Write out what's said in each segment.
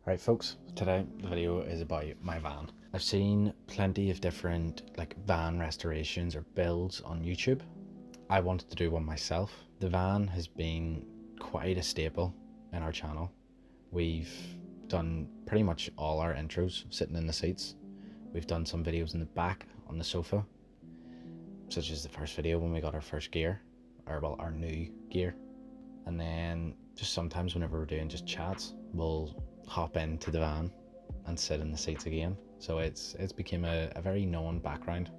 Alright folks, today the video is about my van. I've seen plenty of different van restorations or builds on YouTube. I wanted to do one myself. The van has been quite a staple in our channel. We've done pretty much all our intros sitting in the seats. We've done some videos in the back on the sofa, such as the first video when we got our first gear, or well, our new gear. And then just sometimes whenever we're doing just chats, we'll hop into the van and sit in the seats again. So it's become a very known background.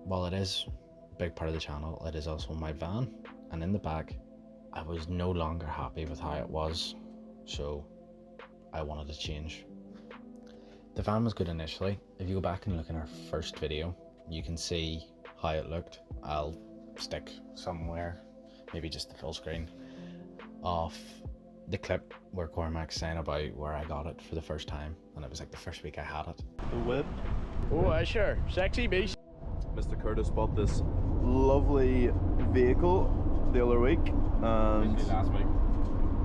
While it is a big part of the channel, it is also my van, and in the back I was no longer happy with how it was, so I wanted to change. The van was good initially. If you go back and look in our first video, you can see how it looked. I'll stick somewhere, maybe just the full screen, of the clip where Cormac's saying about where I got it for the first time, and it was like the first week I had it. The whip. Oh, sure. Sexy beast. Mr. Curtis bought this lovely vehicle the other week, and Last week.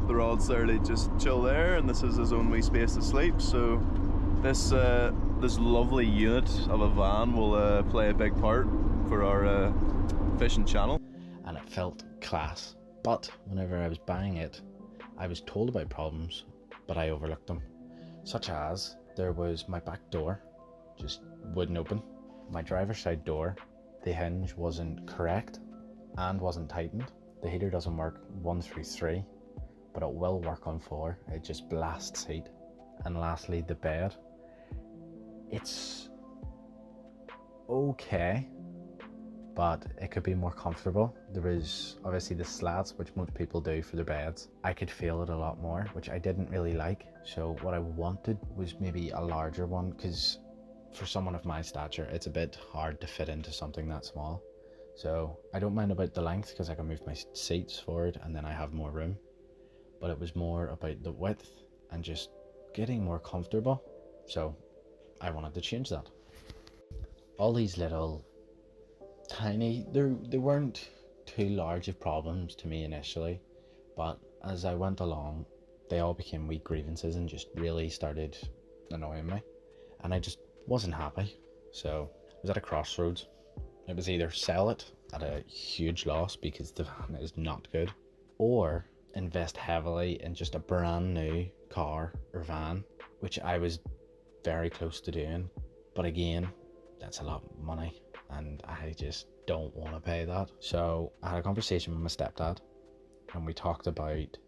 the rod's there to just chill there, and this is his own wee space to sleep. So this lovely unit of a van will play a big part for our fishing channel. And it felt class. But whenever I was buying it, I was told about problems, but I overlooked them. Such as, there was my back door just wouldn't open. My driver's side door, the hinge wasn't correct and wasn't tightened. The heater doesn't work 1 through 3, but it will work on 4. It just blasts heat. And lastly, the bed. It's okay, but it could be more comfortable. There is obviously the slats, which most people do for their beds. I could feel it a lot more, which I didn't really like. So what I wanted was maybe a larger one, because for someone of my stature, it's a bit hard to fit into something that small. So I don't mind about the length, because I can move my seats forward and then I have more room. But it was more about the width and just getting more comfortable. So I wanted to change that. All these little tiny, they weren't too large of problems to me initially, but as I went along, they all became wee grievances and just really started annoying me, and I just wasn't happy. So I was at a crossroads. It was either sell it at a huge loss because the van is not good, or invest heavily in just a brand new car or van, which I was very close to doing, but again, that's a lot of money and I just don't want to pay that. So I had a conversation with my stepdad, and we talked about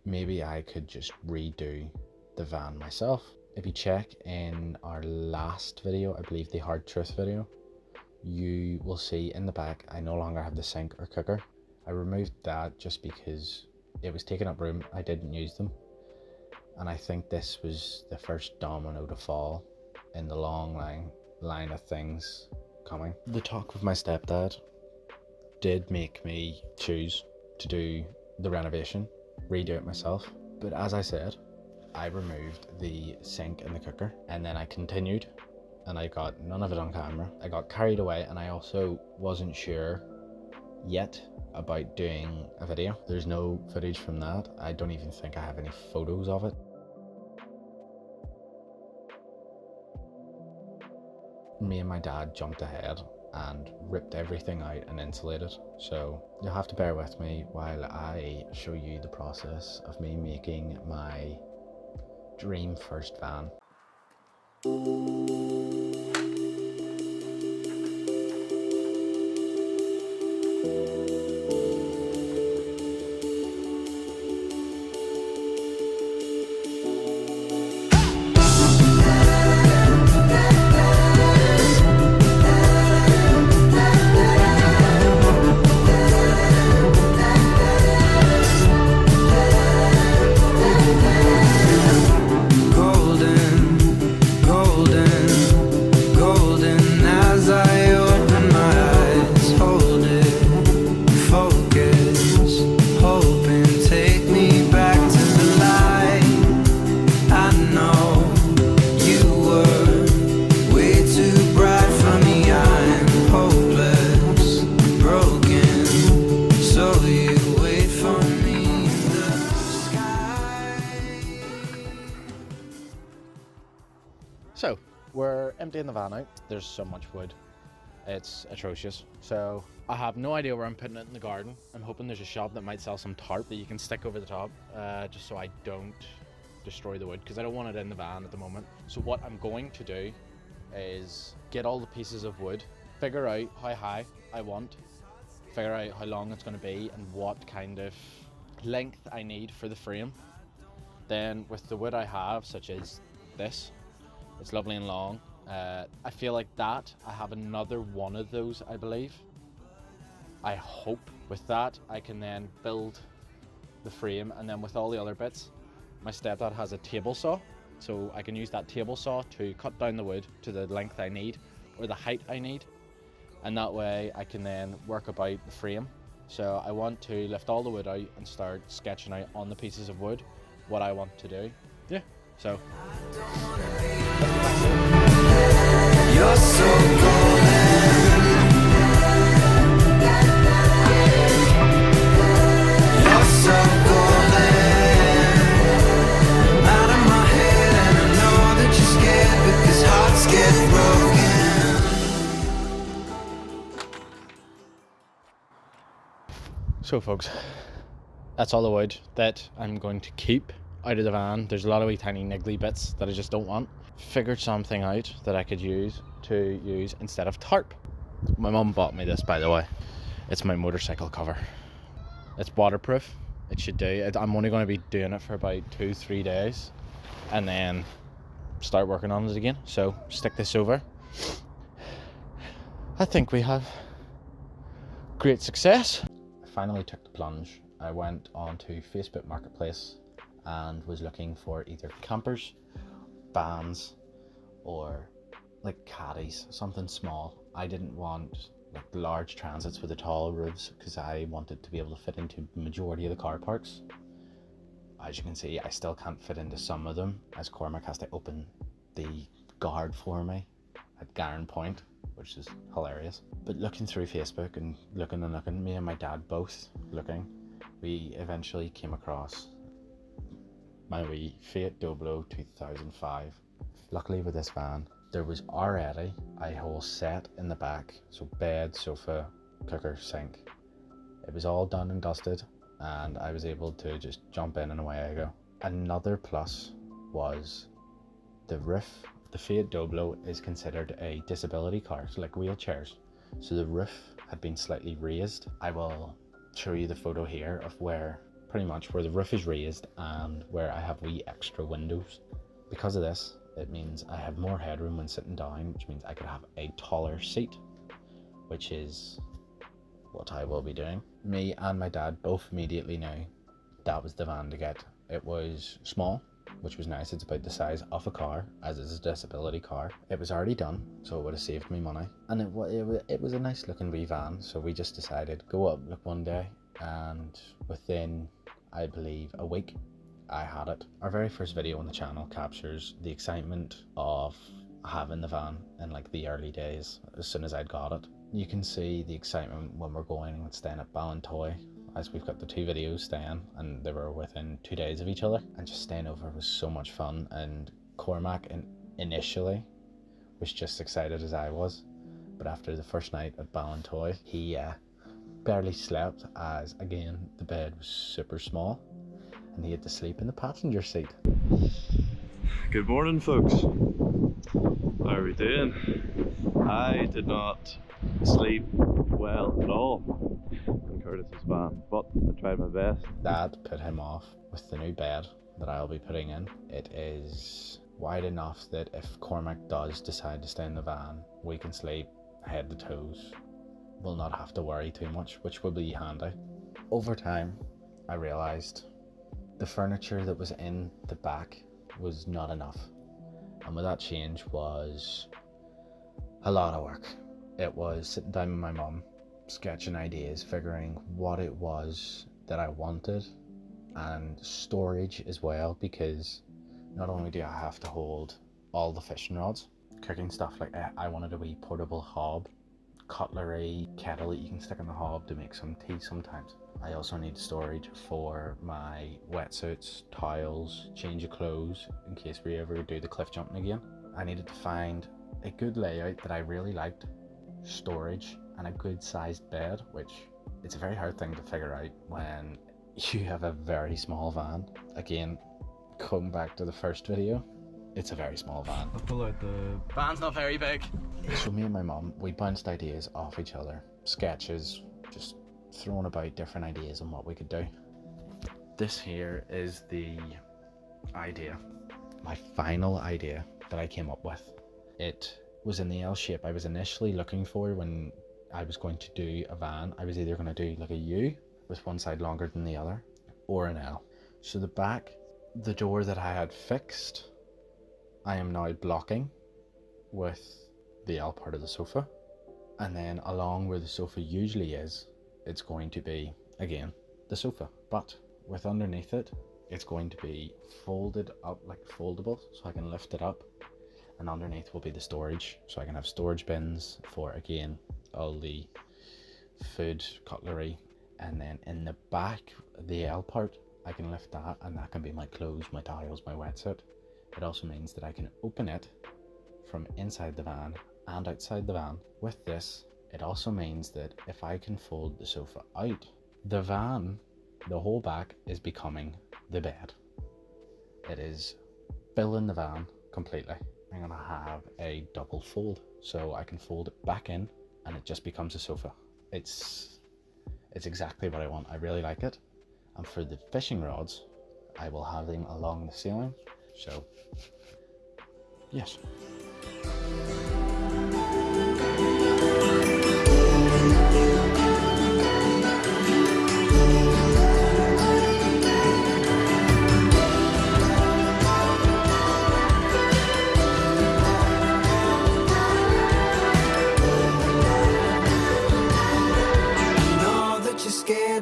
maybe I could just redo the van myself. If you check in our last video, I believe the hard truth video, you will see in the back I no longer have the sink or cooker. I removed that just because it was taking up room. I didn't use them, and I think this was the first domino to fall in the long line of things coming. The talk with my stepdad did make me choose to do the renovation, redo it myself. But as I said, I removed the sink and the cooker, and then I continued, and I got none of it on camera. I got carried away, and I also wasn't sure yet about doing a video. There's no footage from that. I don't even think I have any photos of it. Me and my dad jumped ahead and ripped everything out and insulated. So you'll have to bear with me while I show you the process of me making my dream first van. Golden So we're emptying the van out. There's so much wood. It's atrocious. So I have no idea where I'm putting it in the garden. I'm hoping there's a shop that might sell some tarp that you can stick over the top, just so I don't destroy the wood, because I don't want it in the van at the moment. So what I'm going to do is get all the pieces of wood, figure out how high I want, figure out how long it's going to be and what kind of length I need for the frame. Then with the wood I have, such as this, it's lovely and long. I feel like that I have another one of those, I believe. I hope with that I can then build the frame, and then with all the other bits, my stepdad has a table saw, so I can use that table saw to cut down the wood to the length I need or the height I need, and that way I can then work about the frame. So I want to lift all the wood out and start sketching out on the pieces of wood what I want to do. Yeah, so You're so golden. You're so golden. Out of my head, and I know that you're scared because hearts get broken. So folks, that's all the wood that I'm going to keep out of the van. There's a lot of wee tiny niggly bits that I just don't want. Figured something out that I could use instead of tarp. My mum bought me this, by the way. It's my motorcycle cover. It's waterproof. It should do. I'm only going to be doing it for about 2-3 days and then start working on it again. So stick this over. I think we have great success. I finally took the plunge. I went onto Facebook Marketplace and was looking for either campers, vans, or like caddies, something small. I didn't want like large transits with the tall roofs because I wanted to be able to fit into the majority of the car parks. As you can see, I still can't fit into some of them, as Cormac has to open the guard for me at Garren Point, which is hilarious. But looking through Facebook and looking, me and my dad both looking, we eventually came across my wee Fiat Doblo 2005. Luckily with this van, there was already a whole set in the back, so bed, sofa, cooker, sink. It was all done and dusted, and I was able to just jump in and away I go. Another plus was the roof. The Fiat Doblo is considered a disability car, so like wheelchairs. So the roof had been slightly raised. I will show you the photo here of where pretty much where the roof is raised and where I have wee extra windows. Because of this, it means I have more headroom when sitting down, which means I could have a taller seat, which is what I will be doing. Me and my dad both immediately knew that was the van to get. It was small, which was nice. It's about the size of a car, as it's a disability car. It was already done, so it would have saved me money. And it was a nice looking wee van, so we just decided go up, look one day, and within, I believe, a week, I had it. Our very first video on the channel captures the excitement of having the van in like the early days, as soon as I'd got it. You can see the excitement when we're going and staying at Ballintoy, as we've got the 2 videos staying, and they were within 2 days of each other, and just staying over was so much fun. And Cormac initially was just excited as I was, but after the first night at Ballintoy, he barely slept, as again the bed was super small and he had to sleep in the passenger seat. Good morning, folks. How are we doing? I did not sleep well at all in Curtis's van, but I tried my best. That put him off with the new bed that I'll be putting in. It is wide enough that if Cormac does decide to stay in the van, we can sleep head to toes. We'll not have to worry too much, which will be handy. Over time, I realised the furniture that was in the back was not enough, and with that change was a lot of work. It was sitting down with my mum, sketching ideas, figuring what it was that I wanted, and storage as well, because not only do I have to hold all the fishing rods, cooking stuff, like I wanted a wee portable hob, cutlery, kettle that you can stick in the hob to make some tea sometimes. I also need storage for my wetsuits, towels, change of clothes in case we ever do the cliff jumping again. I needed to find a good layout that I really liked, storage, and a good sized bed, which it's a very hard thing to figure out when you have a very small van. Again, come back to the first video, it's a very small van. I'll pull out the... Van's not very big. So me and my mum, we bounced ideas off each other, sketches, just throwing about different ideas on what we could do. This here is the idea, my final idea that I came up with. It was in the L shape I was initially looking for when I was going to do a van. I was either going to do like a U with one side longer than the other, or an L. So the back, the door that I had fixed, I am now blocking with the L part of the sofa, and then along where the sofa usually is, it's going to be again the sofa, but with underneath it, it's going to be folded up, like foldable, so I can lift it up, and underneath will be the storage, so I can have storage bins for, again, all the food, cutlery, and then in the back, the L part, I can lift that, and that can be my clothes, my towels, my wetsuit. It also means that I can open it from inside the van and outside the van. With this, it also means that if I can fold the sofa out, the van, the whole back, is becoming the bed. It is filling the van completely. I'm gonna have a double fold, so I can fold it back in and it just becomes a sofa. It's exactly what I want. I really like it. And for the fishing rods, I will have them along the ceiling. So, yes.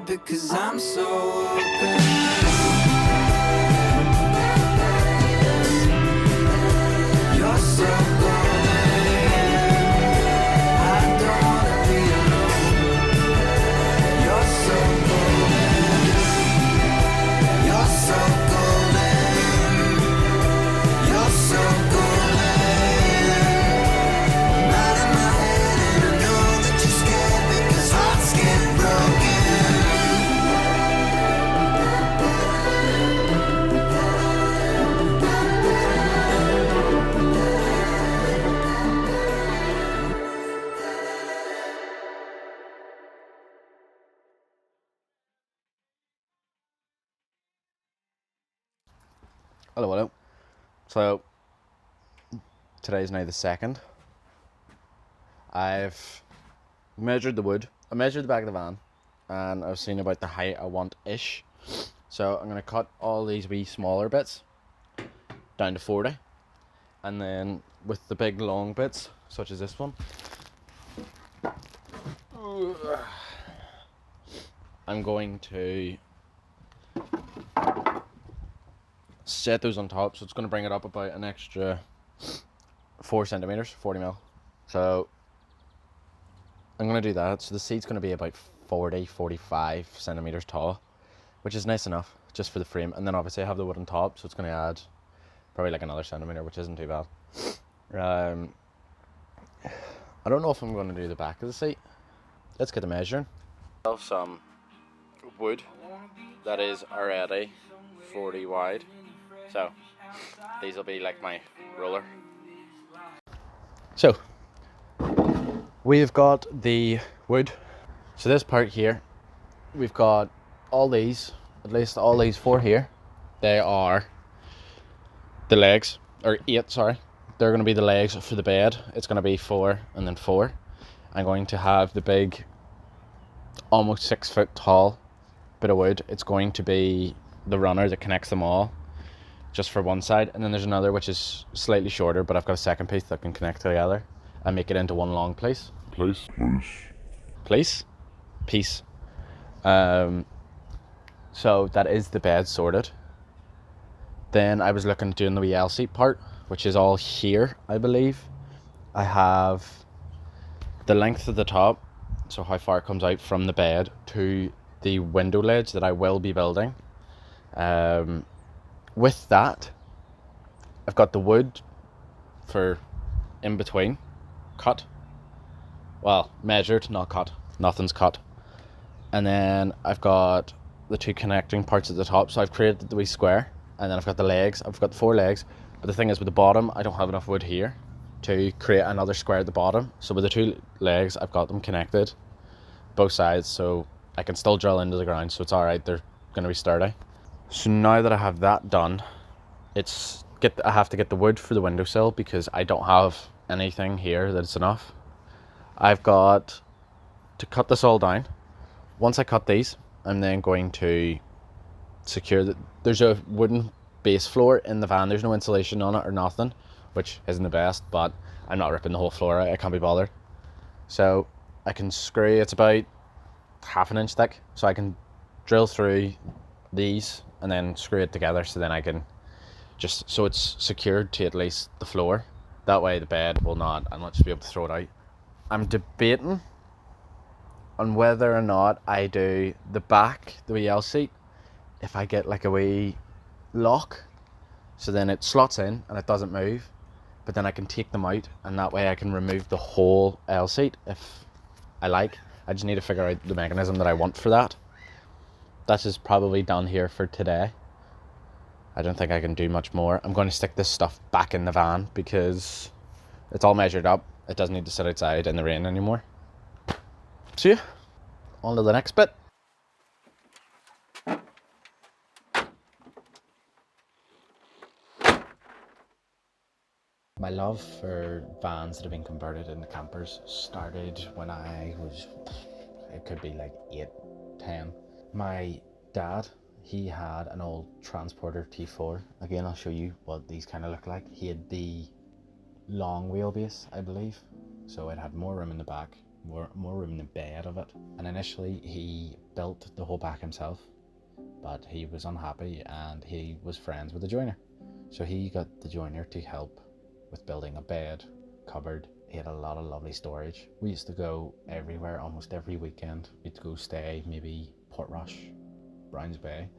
Because I'm so open. You're so golden. I don't wanna be alone. You're so golden. You're so golden. You're so golden. I'm out of my head and I know that you're scared because hearts get broken. Hello. So, today's now the 2nd. I've measured the wood. I measured the back of the van, and I've seen about the height I want-ish. So I'm going to cut all these wee smaller bits down to 40. And then with the big long bits, such as this one, I'm going to set those on top, so it's going to bring it up about an extra 4 centimeters, 40 mil. So I'm going to do that. So the seat's going to be about 45 centimeters tall, which is nice enough just for the frame. And then obviously I have the wood on top, so it's going to add probably like another centimeter, which isn't too bad. I don't know if I'm going to do the back of the seat. Let's get the measuring. Some wood that is already 40 wide. So these will be like my roller. So we've got the wood. So this part here, we've got all these, at least all these 4 here. They are the legs, or 8, sorry. They're going to be the legs for the bed. It's going to be 4 and then 4. I'm going to have the big, almost 6 foot tall bit of wood. It's going to be the runner that connects them all, just for one side. And then there's another which is slightly shorter, but I've got a second piece that can connect together and make it into one long piece. Piece. So that is the bed sorted. Then I was looking at doing the wee L-seat part, which is all here, I believe. I have the length of the top, so how far it comes out from the bed to the window ledge that I will be building. With that, I've got the wood for in between, cut. Well, measured, not cut. Nothing's cut. And then I've got the two connecting parts at the top. So I've created the wee square, and then I've got the legs. I've got the 4 legs. But the thing is, with the bottom, I don't have enough wood here to create another square at the bottom. So with the 2 legs, I've got them connected, both sides, so I can still drill into the ground. So it's all right. They're going to be sturdy. So now that I have that done, I have to get the wood for the windowsill because I don't have anything here that's enough. I've got to cut this all down. Once I cut these, I'm then going to secure that there's a wooden base floor in the van. There's no insulation on it or nothing, which isn't the best, but I'm not ripping the whole floor out. I can't be bothered. So I can screw, it's about 1/2 inch thick, so I can drill through these and then screw it together, so then I can just, so it's secured to at least the floor. That way the bed will not, I'll not just be able to throw it out. I'm debating on whether or not I do the back, the wee L seat, if I get like a wee lock, so then it slots in and it doesn't move, but then I can take them out, and that way I can remove the whole L seat if I like. I just need to figure out the mechanism that I want for that. That is probably done here for today. I don't think I can do much more. I'm going to stick this stuff back in the van because it's all measured up. It doesn't need to sit outside in the rain anymore. See ya. On to the next bit. My love for vans that have been converted into campers started when I was, it could be like 8, 10. My dad, he had an old Transporter T4. Again, I'll show you what these kind of look like. He had the long wheelbase, I believe. So it had more room in the back, more room in the bed of it. And initially he built the whole back himself, but he was unhappy and he was friends with the joiner. So he got the joiner to help with building a bed, cupboard. He had a lot of lovely storage. We used to go everywhere, almost every weekend. We'd go stay maybe Portrush, Browns Bay,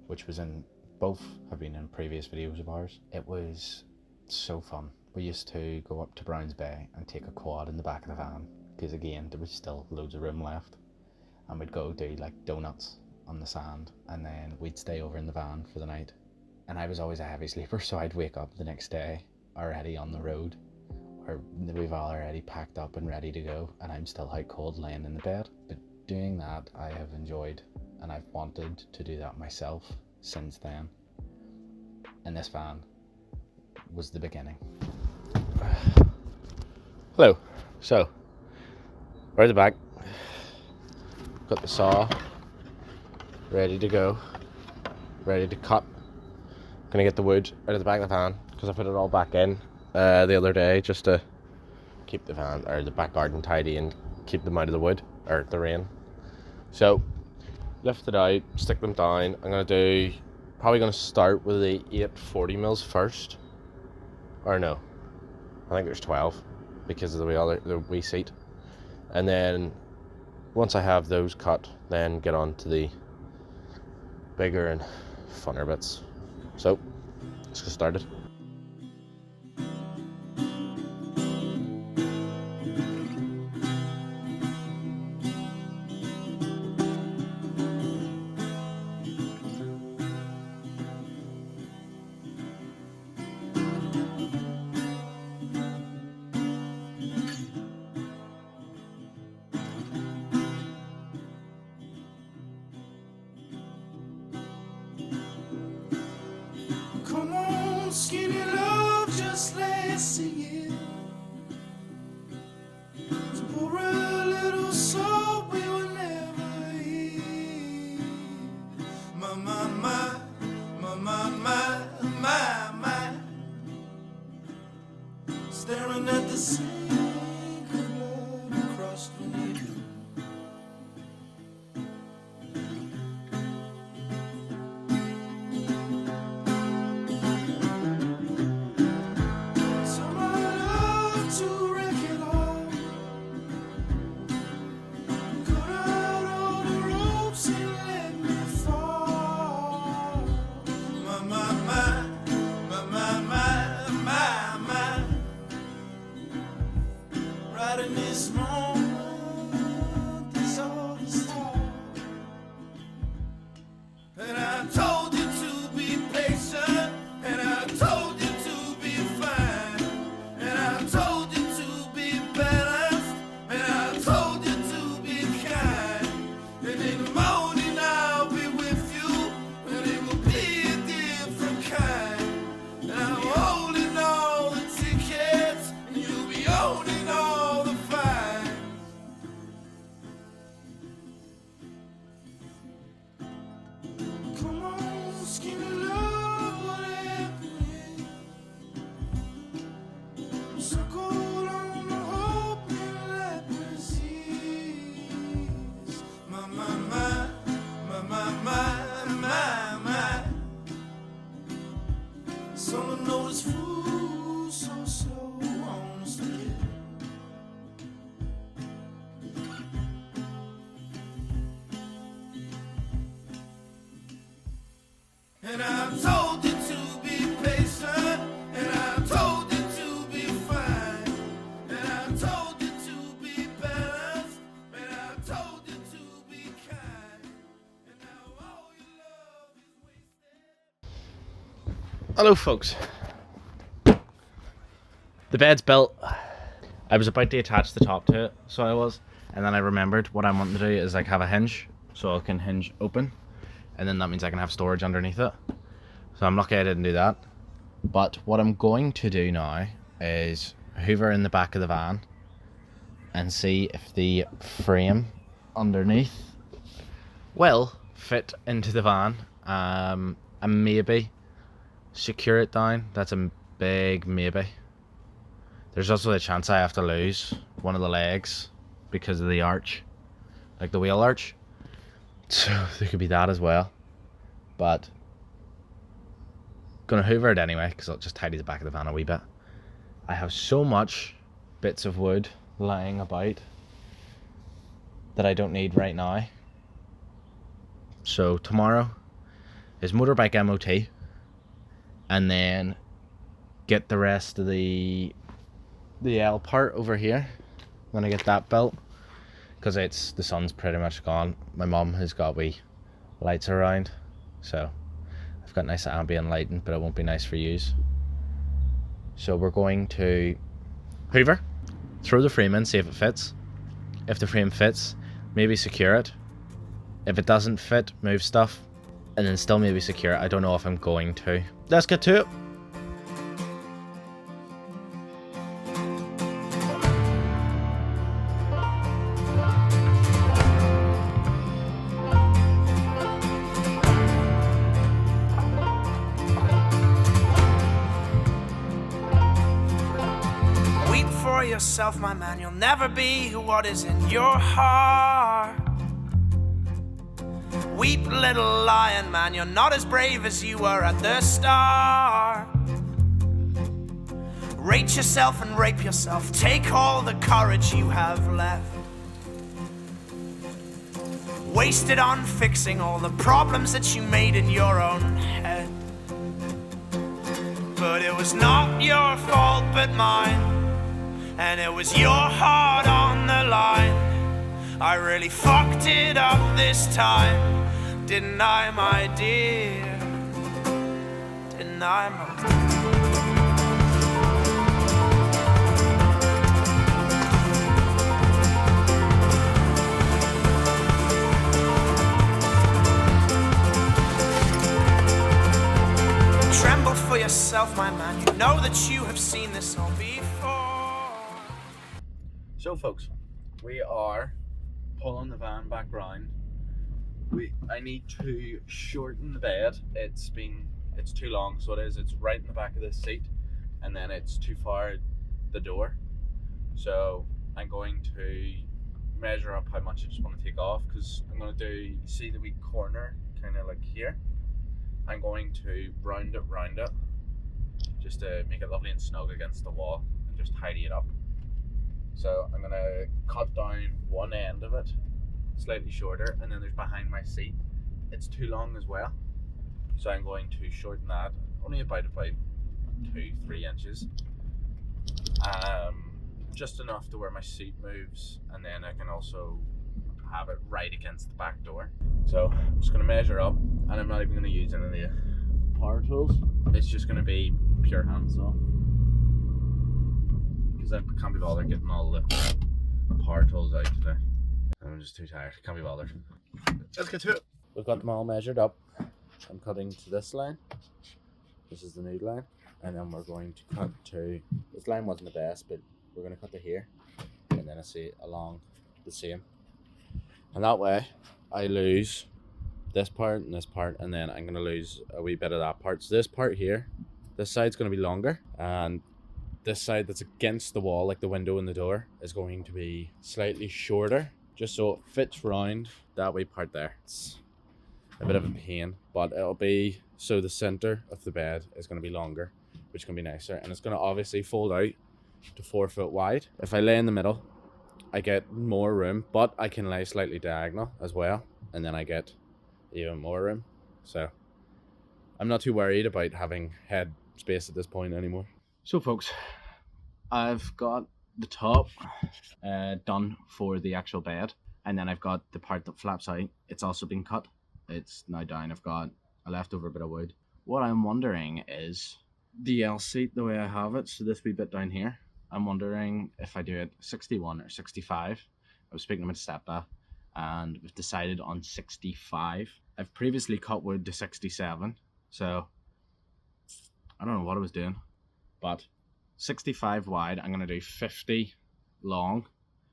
which was in, both have been in previous videos of ours. It was so fun. We used to go up to Browns Bay and take a quad in the back of the van, because again, there was still loads of room left. And we'd go do like donuts on the sand, and then we'd stay over in the van for the night. And I was always a heavy sleeper, so I'd wake up the next day already on the road, or we've already packed up and ready to go, and I'm still out cold laying in the bed. But doing that I have enjoyed, and I've wanted to do that myself since then, and this van was the beginning. Hello. So we're at the back, got the saw ready to go, ready to cut. Gonna get the wood out of the back of the van because I put it all back in the other day just to keep the van or the back garden tidy and keep them out of the wood or the rain. So lift it out, stick them down. I'm probably gonna start with the 840 mils first, or no, I think there's 12 because of the wee seat. And then once I have those cut, then get on to the bigger and funner bits. So let's get started. Come on, skinny love, just let's sing it. So pour a little salt we will never hear. My, my, my, my, my, my, my, my. Staring at the sink of blood across the window. And I'm told you to be patient, and I'm told you to be fine, and I'm told you to be balanced, and I'm told you to be kind, and now all your love is wasted. Hello folks. The bed's built. I was about to attach the top to it, so I was, and then I remembered what I'm wanting to do is like have a hinge, so I can hinge open, and then that means I can have storage underneath it. So I'm lucky I didn't do that. But what I'm going to do now is hoover in the back of the van and see if the frame underneath will fit into the van, and maybe secure it down. That's a big maybe. There's also a chance I have to lose one of the legs because of the arch, like the wheel arch. So there could be that as well. But gonna hoover it anyway because I'll just tidy the back of the van a wee bit. I have so much bits of wood lying about that I don't need right now. So tomorrow is motorbike MOT, and then get the rest of the L part over here. I'm gonna get that built because the sun's pretty much gone. My mum has got wee lights around, so I've got nice ambient lighting, but it won't be nice for yous. So we're going to hoover, throw the frame in, see if it fits. If the frame fits, maybe secure it. If it doesn't fit, move stuff, and then still maybe secure it. I don't know if I'm going to. Let's get to it. Weep for yourself, my man. You'll never be what is in your heart. Weep, little lion man. You're not as brave as you were at the start. Rate yourself and rape yourself. Take all the courage you have left. Waste it on fixing all the problems that you made in your own head. But it was not your fault but mine, and it was your heart on the line. I really fucked it up this time, didn't I, my dear? Didn't I, my Tremble for yourself, my man. You know that you have seen this all before. So folks, we are pulling the van back round. I need to shorten the bed. It's too long, so it is. It's right in the back of this seat, and then it's too far the door. So I'm going to measure up how much I just want to take off, because I'm going to do, see the wee corner kind of like here. I'm going to round it just to make it lovely and snug against the wall and just tidy it up. So I'm gonna cut down one end of it slightly shorter, and then there's behind my seat. It's too long as well, so I'm going to shorten that only about 2-3 inches, just enough to where my seat moves, and then I can also have it right against the back door. So I'm just going to measure up, and I'm not even going to use any of the power tools. It's just going to be pure hand saw, because I can't be bothered getting all the power tools out today. I'm just too tired, can't be bothered. Let's get to it. We've got them all measured up. I'm cutting to this line. This is the new line, and then we're going to cut to, this line wasn't the best, but we're going to cut to here, and then I see along the same. And that way I lose this part and this part, and then I'm going to lose a wee bit of that part. So this part here, this side's going to be longer, and this side that's against the wall, like the window and the door, is going to be slightly shorter, just so it fits round that wee part there. It's a bit of a pain, but it'll be, so the center of the bed is going to be longer, which is going to be nicer, and it's going to obviously fold out to 4 foot wide. If I lay in the middle, I get more room, but I can lay slightly diagonal as well, and then I get even more room. So I'm not too worried about having head space at this point anymore. So folks, I've got the top done for the actual bed, and then I've got the part that flaps out. It's also been cut. It's now down. I've got a leftover bit of wood. What I'm wondering is the L seat, the way I have it, so this wee bit down here, I'm wondering if I do it 61 or 65. I was speaking to my stepdad and we've decided on 65. I've previously cut wood to 67, so I don't know what I was doing, but 65 wide, I'm gonna do 50 long,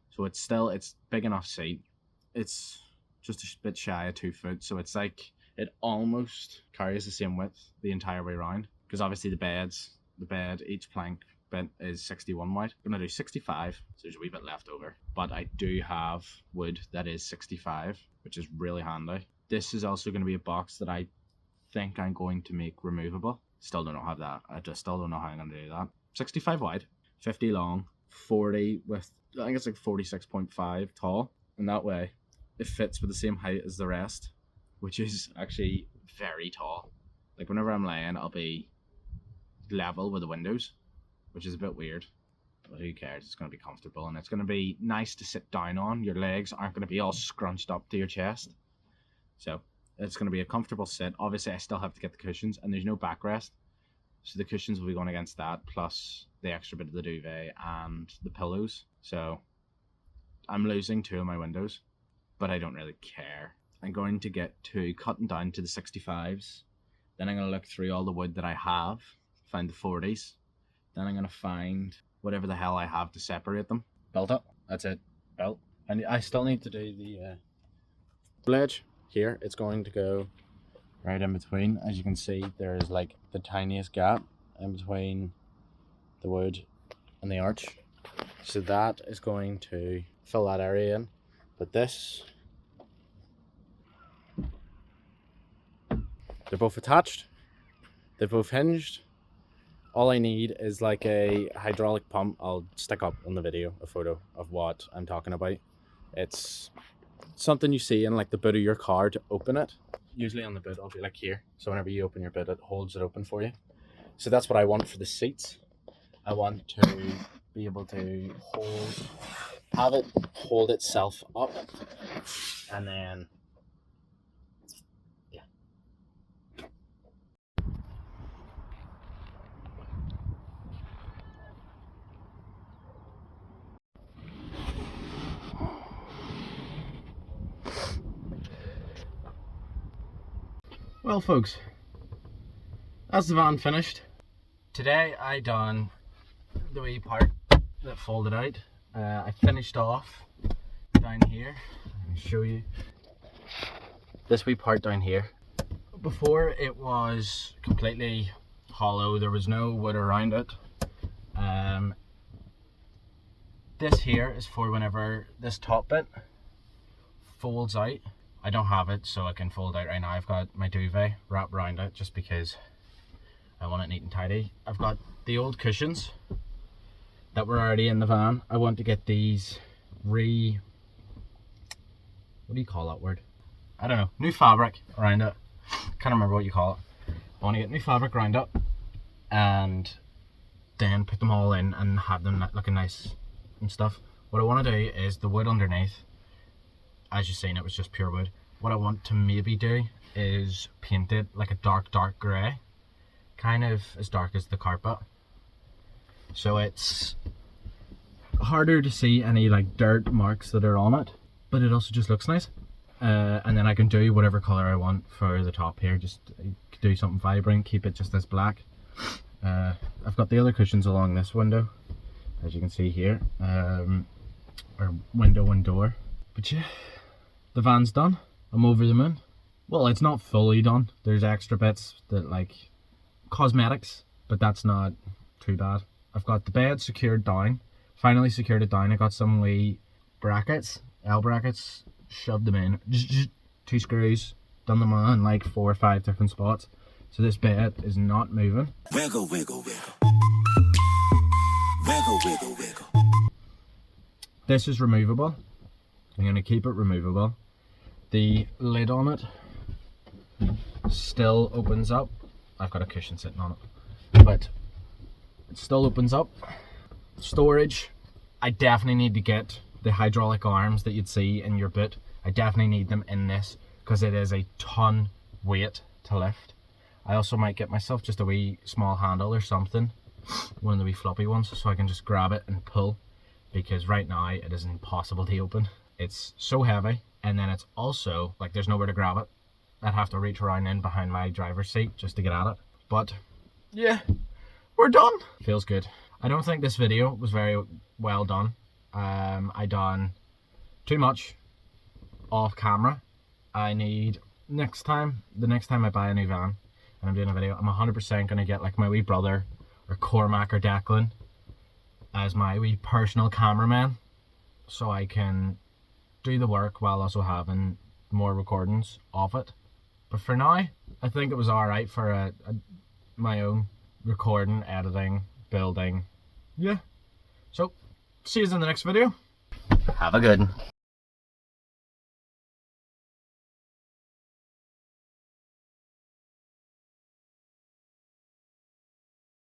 so it's big enough seat. It's just a bit shy of 2 foot, so it's like it almost carries the same width the entire way around, because obviously the bed, each plank bit is 61 wide. I'm gonna do 65, so there's a wee bit left over, but I do have wood that is 65, which is really handy. This is also going to be a box that I think I'm going to make removable. Still don't have that. I just still don't know how I'm going to do that. 65 wide, 50 long, 40 with, I think it's like 46.5 tall, and that way it fits with the same height as the rest, which is actually very tall. Like whenever I'm laying, I'll be level with the windows, which is a bit weird, but who cares? It's going to be comfortable and it's going to be nice to sit down on. Your legs aren't going to be all scrunched up to your chest, so it's going to be a comfortable sit. Obviously I still have to get the cushions, and there's no backrest, so the cushions will be going against that, plus the extra bit of the duvet and the pillows. So I'm losing 2 of my windows, but I don't really care. I'm going to get to cutting down to the 65s, then I'm going to look through all the wood that I have, find the 40s, then I'm going to find whatever the hell I have to separate them. Belt up, that's it, belt. And I still need to do the ledge here. It's going to go right in between. As you can see, there's like the tiniest gap in between the wood and the arch, so that is going to fill that area in. But this, they're both attached, they're both hinged. All I need is like a hydraulic pump. I'll stick up on the video a photo of what I'm talking about. It's something you see in like the boot of your car to open it. Usually on the boot, I'll be like here. So whenever you open your boot, it holds it open for you. So that's what I want for the seats. I want to be able to have it hold itself up, and then yeah. Well folks, that's the van finished. Today I done the wee part that folded out. I finished off down here. Let me show you this wee part down here. Before it was completely hollow, there was no wood around it. This here is for whenever this top bit folds out. I don't have it so I can fold out right now. I've got my duvet wrapped around it just because I want it neat and tidy. I've got the old cushions that were already in the van. I want to get these what do you call that word? I don't know. New fabric around it. Can't remember what you call it. I want to get new fabric around it and then put them all in and have them looking nice and stuff. What I want to do is the wood underneath, as you've seen, it was just pure wood. What I want to maybe do is paint it like a dark grey, kind of as dark as the carpet, so it's harder to see any like dirt marks that are on it, but it also just looks nice. And then I can do whatever colour I want for the top here, just do something vibrant, keep it just as black. I've got the other cushions along this window, as you can see here, or window and door. But yeah, the van's done. I'm over the moon. Well, it's not fully done. There's extra bits that like cosmetics, but that's not too bad. I've got the bed secured down. Finally secured it down. I got some wee brackets, L brackets, shoved them in. 2 screws, done them on like 4 or 5 different spots. So this bed is not moving. Wiggle, wiggle, wiggle. Wiggle, wiggle, wiggle. This is removable. I'm going to keep it removable. The lid on it still opens up I've got a cushion sitting on it. But it still opens up. Storage. I definitely need to get the hydraulic arms that you'd see in your boot. I definitely need them in this because it is a ton weight to lift. I also might get myself just a wee small handle or something, one of the wee floppy ones, so I can just grab it and pull, because right now it is impossible to open. It's so heavy, and then it's also like there's nowhere to grab it. I'd have to reach around in behind my driver's seat just to get at it. But yeah, we're done. Feels good. I don't think this video was very well done. I done too much off camera. I need the next time I buy a new van and I'm doing a video, I'm 100% gonna get like my wee brother or Cormac or Declan as my wee personal cameraman, so I can do the work while also having more recordings of it. But for now, I think it was alright for my own recording, editing, building. Yeah. So, see you in the next video. Have a good one.